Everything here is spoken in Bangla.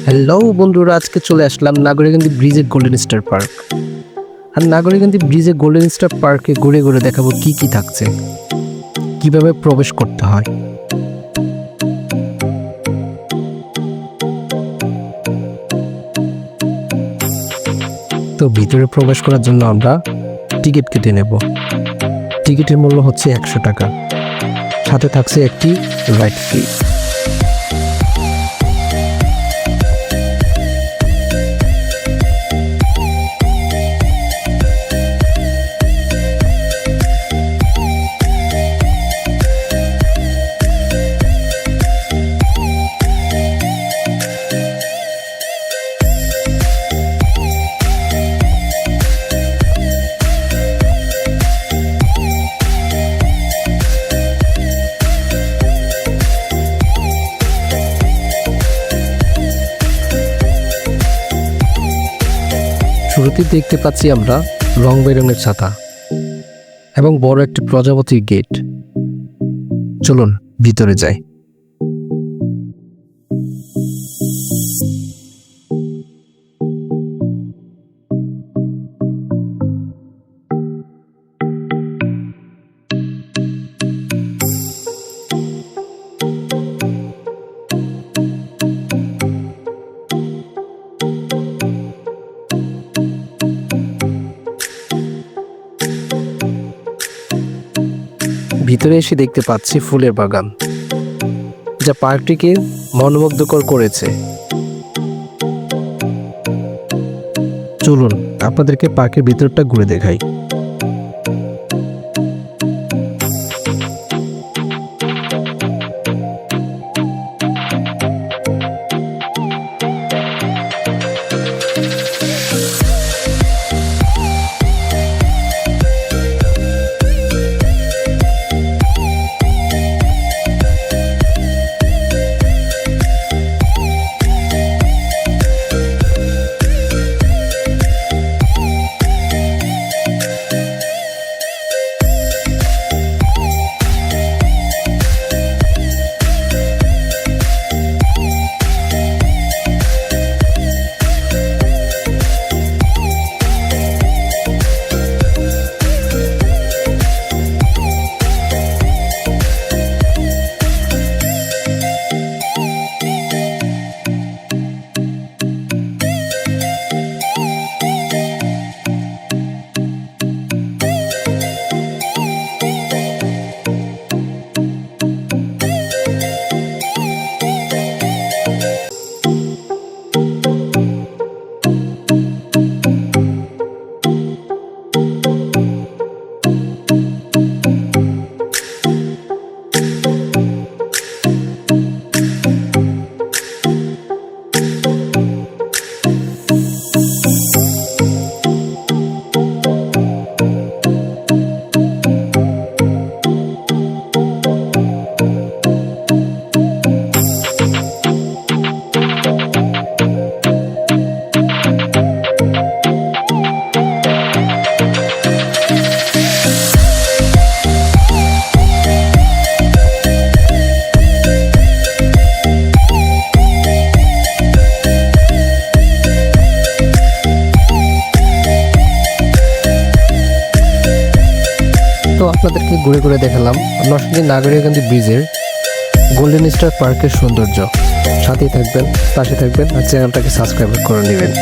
হ্যালো বন্ধুরা, আজকে চলে আসলাম নাগরিকান্দি ব্রিজের গোল্ডেন স্টার পার্ক। আর নাগরিকান্দি ব্রিজে গোল্ডেন স্টার পার্কে ঘুরে ঘুরে দেখাবো কি কি থাকছে, কিভাবে প্রবেশ করতে হয়। তো ভিতরে প্রবেশ করার জন্য আমরা টিকিট কেটে নেব। টিকিটের মূল্য হচ্ছে 100 টাকা, সাথে থাকছে একটি রাইড ফি। শুরুতেই দেখতে পাচ্ছি আমরা রং বেরঙের ছাতা এবং বড় একটি প্রজাপতির গেট। চলুন ভিতরে যাই। ভিতরে এসে দেখতে পাচ্ছি ফুলের বাগান, যা পার্কটিকে মনোমুগ্ধকর করেছে। চলুন আপনাদেরকে পার্কের ভিতরটা ঘুরে দেখাই। তো আপনাদেরকে ঘুরে ঘুরে দেখালাম নরসিংদী নাগরিকান্দি ব্রিজের গোল্ডেন স্টার পার্কের সৌন্দর্য। সাথেই থাকবেন, পাশে থাকবেন আর চ্যানেলটাকে সাবস্ক্রাইব করে নেবেন।